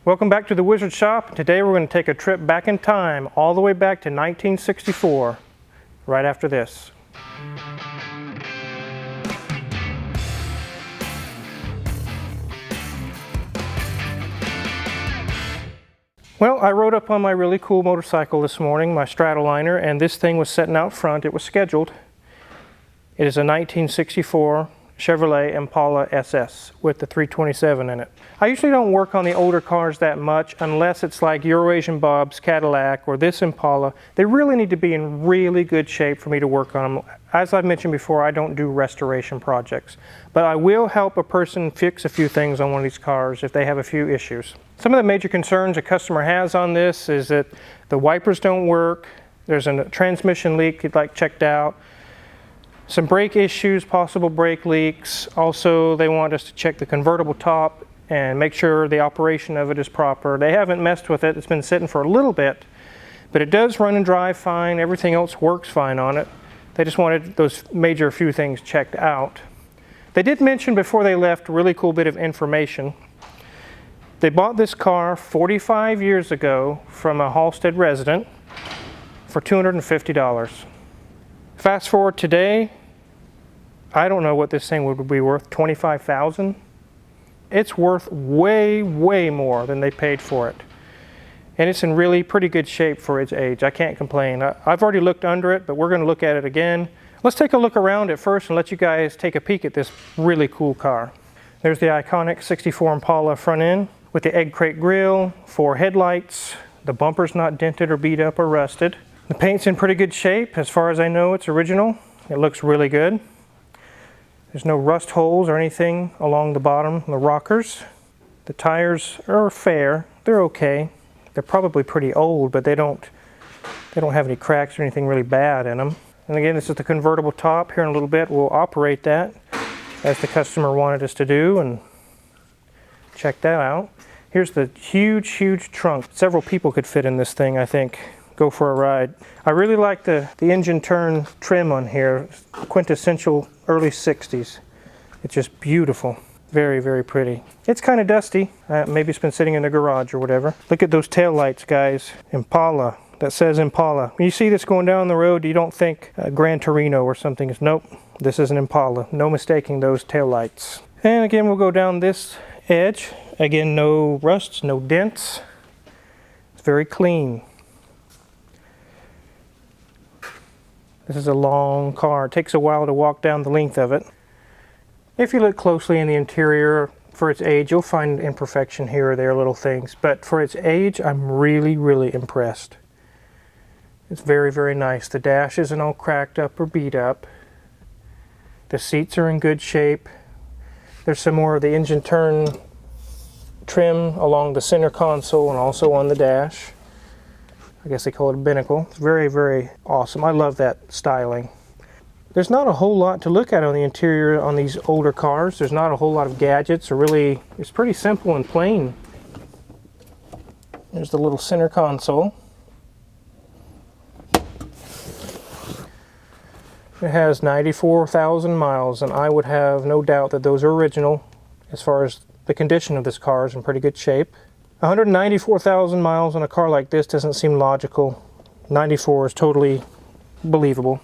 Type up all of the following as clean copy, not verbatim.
Welcome back to the Wizard Shop. Today we're going to take a trip back in time, all the way back to 1964, right after this. Well, I rode up on my really cool motorcycle this morning, my Stratoliner, and this thing was sitting out front. It was scheduled. It is a 1964 Chevrolet Impala SS with the 327 in it. I usually don't work on the older cars that much unless it's like Eurasian Bob's Cadillac or this Impala. They really need to be in really good shape for me to work on them. As I've mentioned before, I don't do restoration projects, but I will help a person fix a few things on one of these cars if they have a few issues. Some of the major concerns a customer has on this is that the wipers don't work, there's a transmission leak you'd like checked out, some brake issues, possible brake leaks. Also, they want us to check the convertible top and make sure the operation of it is proper. They haven't messed with it. It's been sitting for a little bit, but it does run and drive fine. Everything else works fine on it. They just wanted those major few things checked out. They did mention before they left a really cool bit of information. They bought this car 45 years ago from a Halstead resident for $250. Fast forward today, I don't know what this thing would be worth, $25,000. It's worth way, way more than they paid for it. And it's in really pretty good shape for its age. I can't complain. I've already looked under it, but we're going to look at it again. Let's take a look around it first and let you guys take a peek at this really cool car. There's the iconic 64 Impala front end with the egg crate grille, 4 headlights. The bumper's not dented or beat up or rusted. The paint's in pretty good shape. As far as I know, it's original. It looks really good. There's no rust holes or anything along the bottom, the rockers. The tires are fair. They're okay. They're probably pretty old, but they don't have any cracks or anything really bad in them. And again, this is the convertible top. Here in a little bit, we'll operate that as the customer wanted us to do and check that out. Here's the huge, huge trunk. Several people could fit in this thing, I think. Go for a ride. I really like the engine turn trim on here. Quintessential early 60s. It's just beautiful. Very, very pretty. It's kind of dusty. Maybe it's been sitting in the garage or whatever. Look at those tail lights, guys. Impala. That says Impala. When you see this going down the road, you don't think Gran Torino or something. Nope. This is an Impala. No mistaking those tail lights. And again, we'll go down this edge. Again, no rusts, no dents. It's very clean. This is a long car. It takes a while to walk down the length of it. If you look closely in the interior for its age, you'll find imperfection here or there, little things. But for its age, I'm really, really impressed. It's very, very nice. The dash isn't all cracked up or beat up. The seats are in good shape. There's some more of the engine turn trim along the center console and also on the dash. I guess they call it a binnacle. It's very, very awesome. I love that styling. There's not a whole lot to look at on the interior on these older cars. There's not a whole lot of gadgets, or really, it's pretty simple and plain. There's the little center console. It has 94,000 miles, and I would have no doubt that those are original. As far as the condition of this car is in pretty good shape. 194,000 miles on a car like this doesn't seem logical. 94 is totally believable.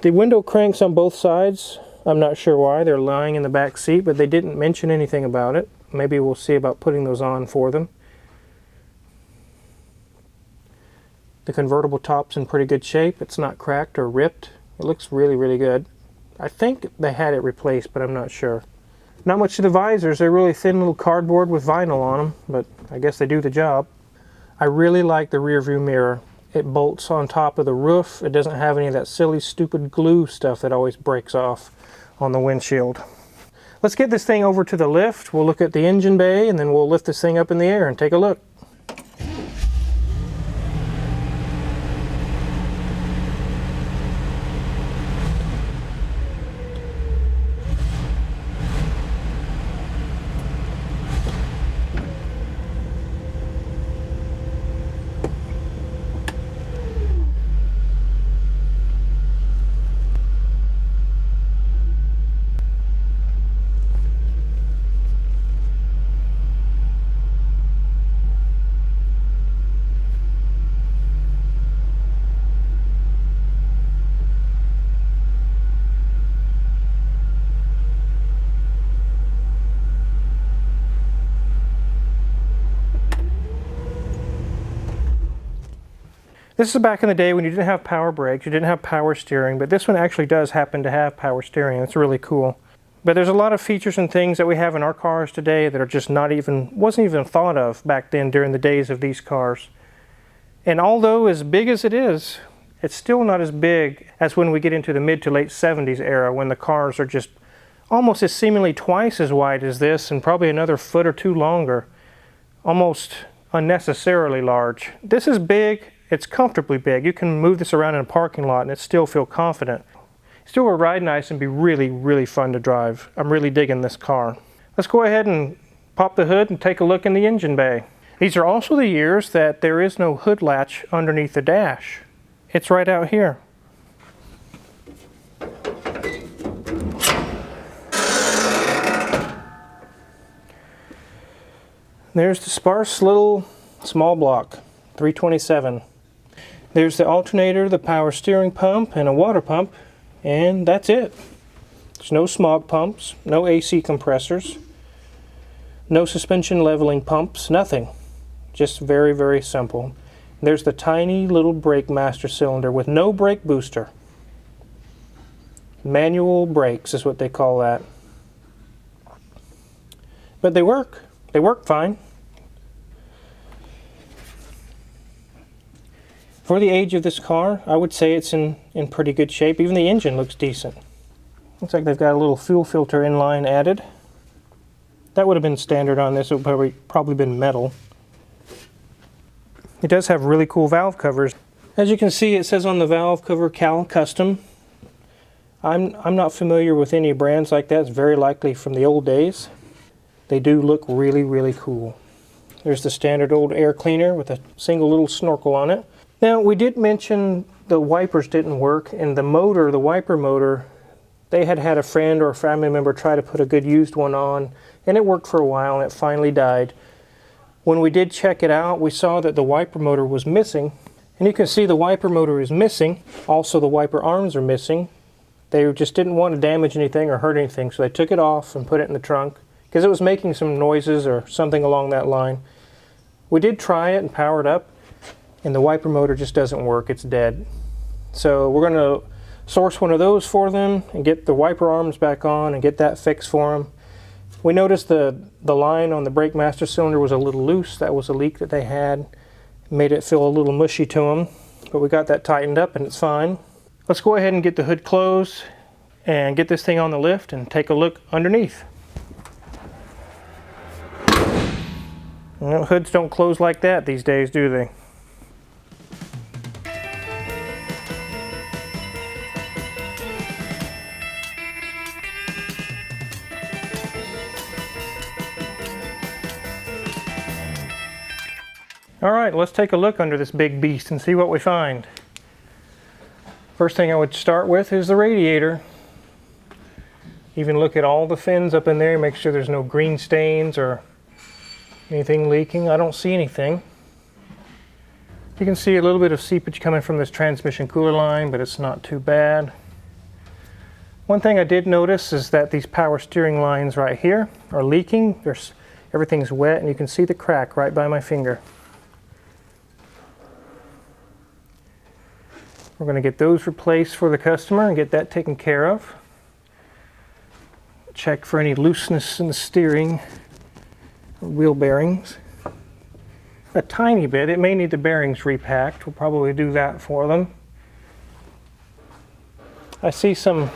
The window cranks on both sides. I'm not sure why. They're lying in the back seat, but they didn't mention anything about it. Maybe we'll see about putting those on for them. The convertible top's in pretty good shape. It's not cracked or ripped. It looks really, really good. I think they had it replaced, but I'm not sure. Not much to the visors. They're really thin little cardboard with vinyl on them, but I guess they do the job. I really like the rear view mirror. It bolts on top of the roof. It doesn't have any of that silly, stupid glue stuff that always breaks off on the windshield. Let's get this thing over to the lift. We'll look at the engine bay, and then we'll lift this thing up in the air and take a look. This is back in the day when you didn't have power brakes, you didn't have power steering, but this one actually does happen to have power steering. It's really cool. But there's a lot of features and things that we have in our cars today that are just wasn't even thought of back then during the days of these cars. And although as big as it is, it's still not as big as when we get into the mid to late 70s era, when the cars are just almost as seemingly twice as wide as this and probably another foot or two longer. Almost unnecessarily large. This is big, it's comfortably big. You can move this around in a parking lot and it still feel confident. Still will ride nice and be really, really fun to drive. I'm really digging this car. Let's go ahead and pop the hood and take a look in the engine bay. These are also the years that there is no hood latch underneath the dash. It's right out here. There's the sparse little small block, 327. There's the alternator, the power steering pump, and a water pump, and that's it. There's no smog pumps, no AC compressors, no suspension leveling pumps, nothing. Just very, very simple. There's the tiny little brake master cylinder with no brake booster. Manual brakes is what they call that. But they work. They work fine. For the age of this car, I would say it's in pretty good shape. Even the engine looks decent. Looks like they've got a little fuel filter inline added. That would have been standard on this. It would probably been metal. It does have really cool valve covers. As you can see, it says on the valve cover Cal Custom. I'm not familiar with any brands like that. It's very likely from the old days. They do look really, really cool. There's the standard old air cleaner with a single little snorkel on it. Now, we did mention the wipers didn't work, and the motor, the wiper motor, they had a friend or a family member try to put a good used one on, and it worked for a while, and it finally died. When we did check it out, we saw that the wiper motor was missing, and you can see the wiper motor is missing. Also, the wiper arms are missing. They just didn't want to damage anything or hurt anything, so they took it off and put it in the trunk, because it was making some noises or something along that line. We did try it and power it up, and the wiper motor just doesn't work. It's dead. So we're going to source one of those for them and get the wiper arms back on and get that fixed for them. We noticed the line on the brake master cylinder was a little loose. That was a leak that they had. It made it feel a little mushy to them, but we got that tightened up and it's fine. Let's go ahead and get the hood closed and get this thing on the lift and take a look underneath. Well, hoods don't close like that these days, do they? All right, let's take a look under this big beast and see what we find. First thing I would start with is the radiator. Even look at all the fins up in there, make sure there's no green stains or anything leaking. I don't see anything. You can see a little bit of seepage coming from this transmission cooler line, but it's not too bad. One thing I did notice is that these power steering lines right here are leaking. Everything's wet, and you can see the crack right by my finger. We're going to get those replaced for the customer and get that taken care of. Check for any looseness in the steering or wheel bearings. A tiny bit. It may need the bearings repacked. We'll probably do that for them. I see some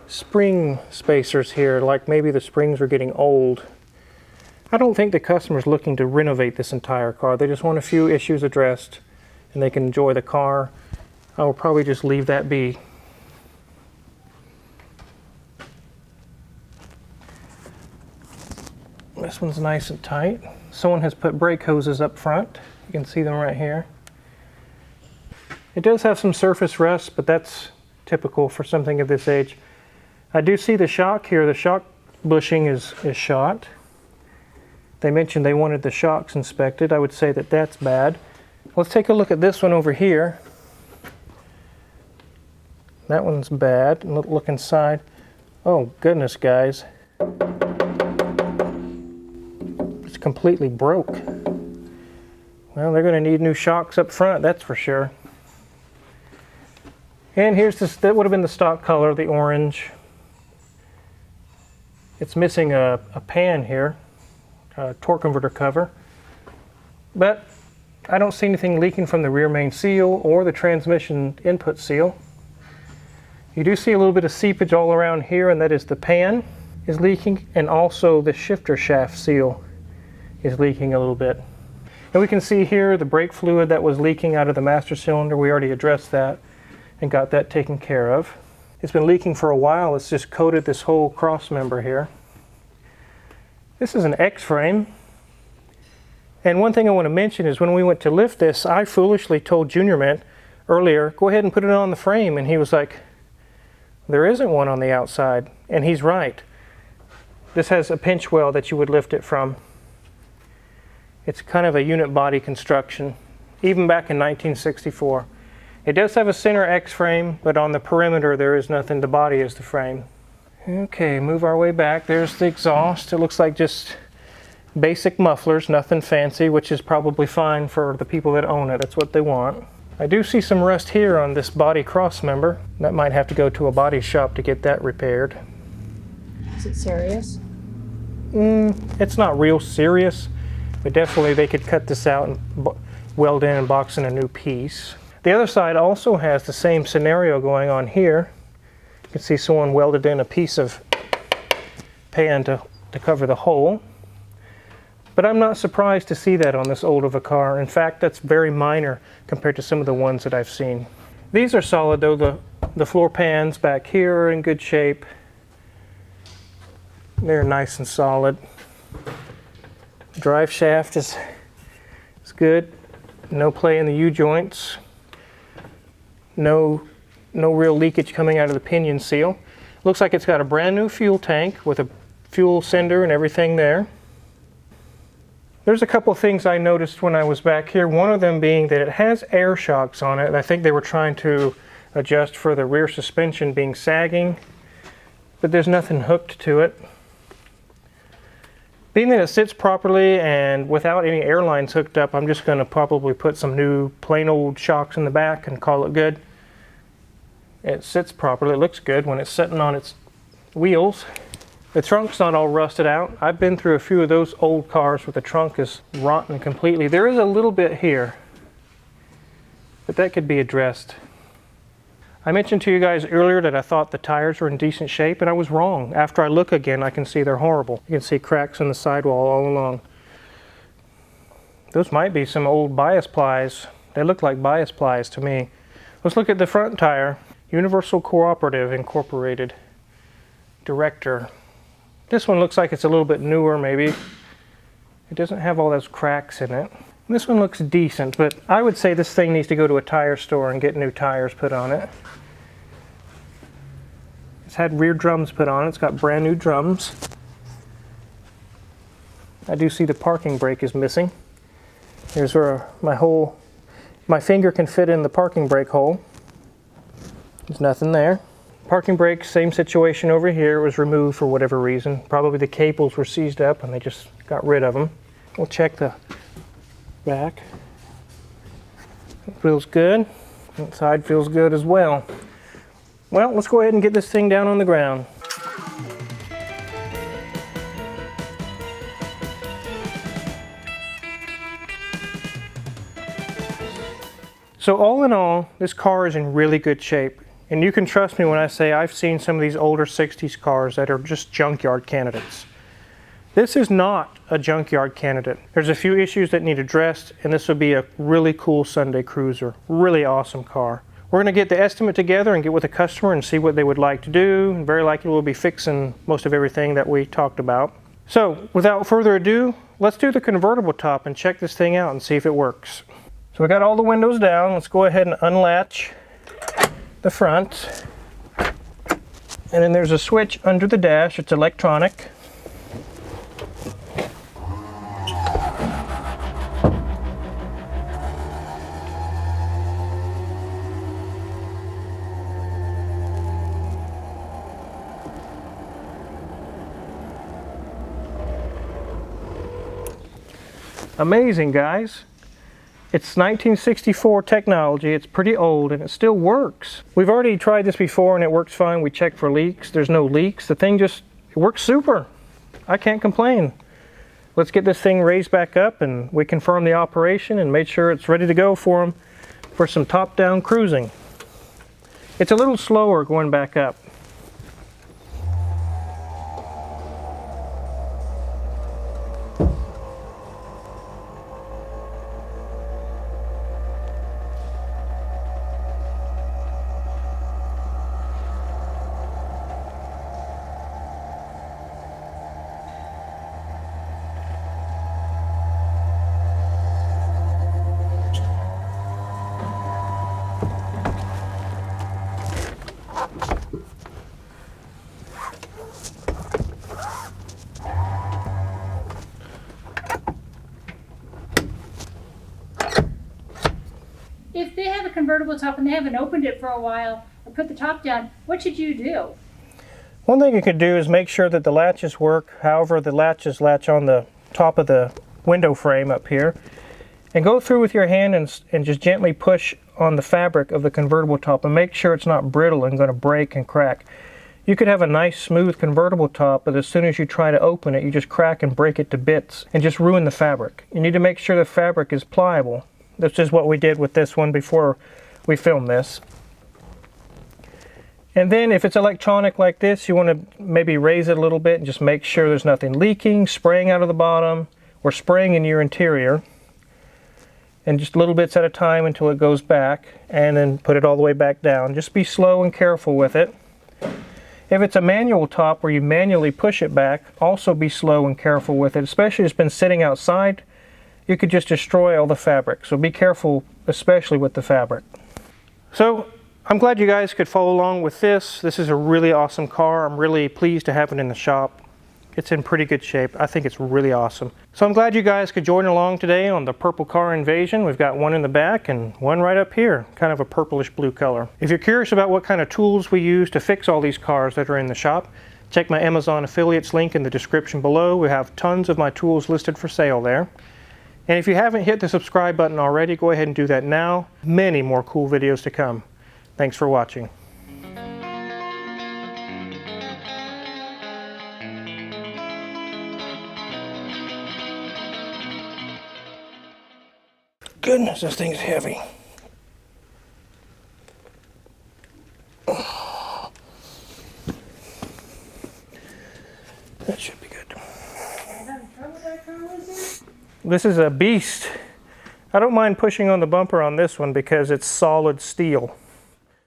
spring spacers here, like maybe the springs are getting old. I don't think the customer's looking to renovate this entire car. They just want a few issues addressed and they can enjoy the car. I will probably just leave that be. This one's nice and tight. Someone has put brake hoses up front. You can see them right here. It does have some surface rust, but that's typical for something of this age. I do see the shock here. The shock bushing is shot. They mentioned they wanted the shocks inspected. I would say that that's bad. Let's take a look at this one over here. That one's bad. Look inside. Oh goodness, guys. It's completely broke. Well, Well, they're going to need new shocks up front, that's for sure. And here's this, that would have been the stock color, the orange. It's missing a pan here, a torque converter cover. But I don't see anything leaking from the rear main seal or the transmission input seal. You do see a little bit of seepage all around here, and that is the pan is leaking, and also the shifter shaft seal is leaking a little bit. And we can see here the brake fluid that was leaking out of the master cylinder. We already addressed that and got that taken care of. It's been leaking for a while. It's just coated this whole cross member here. This is an X-frame. And one thing I want to mention is when we went to lift this, I foolishly told Junior Mint earlier, go ahead and put it on the frame. And he was like, there isn't one on the outside. And he's right. This has a pinch well that you would lift it from. It's kind of a unit body construction, even back in 1964. It does have a center X-frame, but on the perimeter there is nothing. The body is the frame. Okay, move our way back. There's the exhaust. It looks like just basic mufflers, nothing fancy, which is probably fine for the people that own it. That's what they want. I do see some rust here on this body cross member. That might have to go to a body shop to get that repaired. Is it serious? It's not real serious, but definitely they could cut this out and weld in and box in a new piece. The other side also has the same scenario going on here. You can see someone welded in a piece of pan to cover the hole. But I'm not surprised to see that on this old of a car. In fact, that's very minor compared to some of the ones that I've seen. These are solid though. The floor pans back here are in good shape. They're nice and solid. The drive shaft is good. No play in the U-joints. No real leakage coming out of the pinion seal. Looks like it's got a brand new fuel tank with a fuel sender and everything there. There's a couple of things I noticed when I was back here. One of them being that it has air shocks on it, and I think they were trying to adjust for the rear suspension being sagging, but there's nothing hooked to it. Being that it sits properly and without any air lines hooked up, I'm just going to probably put some new plain old shocks in the back and call it good. It sits properly. It looks good when it's sitting on its wheels. The trunk's not all rusted out. I've been through a few of those old cars where the trunk is rotten completely. There is a little bit here, but that could be addressed. I mentioned to you guys earlier that I thought the tires were in decent shape, and I was wrong. After I look again, I can see they're horrible. You can see cracks in the sidewall all along. Those might be some old bias plies. They look like bias plies to me. Let's look at the front tire. Universal Cooperative Incorporated. Director. This one looks like it's a little bit newer maybe. It doesn't have all those cracks in it. This one looks decent, but I would say this thing needs to go to a tire store and get new tires put on it. It's had rear drums put on it. It's got brand new drums. I do see the parking brake is missing. Here's where my finger can fit in the parking brake hole. There's nothing there. Parking brake, same situation over here. It was removed for whatever reason. Probably the cables were seized up and they just got rid of them. We'll check the back. It feels good. That side feels good as well. Well, let's go ahead and get this thing down on the ground. So all in all, this car is in really good shape. And you can trust me when I say I've seen some of these older 60s cars that are just junkyard candidates. This is not a junkyard candidate. There's a few issues that need addressed, and this would be a really cool Sunday cruiser. Really awesome car. We're going to get the estimate together and get with the customer and see what they would like to do. And very likely we'll be fixing most of everything that we talked about. So without further ado, let's do the convertible top and check this thing out and see if it works. So we got all the windows down. Let's go ahead and unlatch the front. And then there's a switch under the dash. It's electronic. Amazing, guys. It's 1964 technology. It's pretty old and it still works. We've already tried this before and it works fine. We checked for leaks. There's no leaks. The thing just, it works super. I can't complain. Let's get this thing raised back up and we confirm the operation and make sure it's ready to go for them for some top-down cruising. It's a little slower going back up. If they have a convertible top and they haven't opened it for a while or put the top down, what should you do? One thing you could do is make sure that the latches work, however the latches latch on the top of the window frame up here. And go through with your hand and just gently push on the fabric of the convertible top and make sure it's not brittle and going to break and crack. You could have a nice smooth convertible top, but as soon as you try to open it, you just crack and break it to bits and just ruin the fabric. You need to make sure the fabric is pliable. This is what we did with this one before we filmed this. And then if it's electronic like this, you want to maybe raise it a little bit and just make sure there's nothing leaking, spraying out of the bottom, or spraying in your interior. And just little bits at a time until it goes back, and then put it all the way back down. Just be slow and careful with it. If it's a manual top where you manually push it back, also be slow and careful with it, especially if it's been sitting outside. You could just destroy all the fabric, so be careful, especially with the fabric. So I'm glad you guys could follow along with this. This is a really awesome car. I'm really pleased to have it in the shop. It's in pretty good shape. I think it's really awesome. So I'm glad you guys could join along today on the purple car invasion. We've got one in the back and one right up here, kind of a purplish blue color. If you're curious about what kind of tools we use to fix all these cars that are in the shop, check my Amazon affiliates link in the description below. We have tons of my tools listed for sale there. And if you haven't hit the subscribe button already, go ahead and do that now. Many more cool videos to come. Thanks for watching. Goodness, this thing's heavy. That should be good. This is a beast. I don't mind pushing on the bumper on this one because it's solid steel.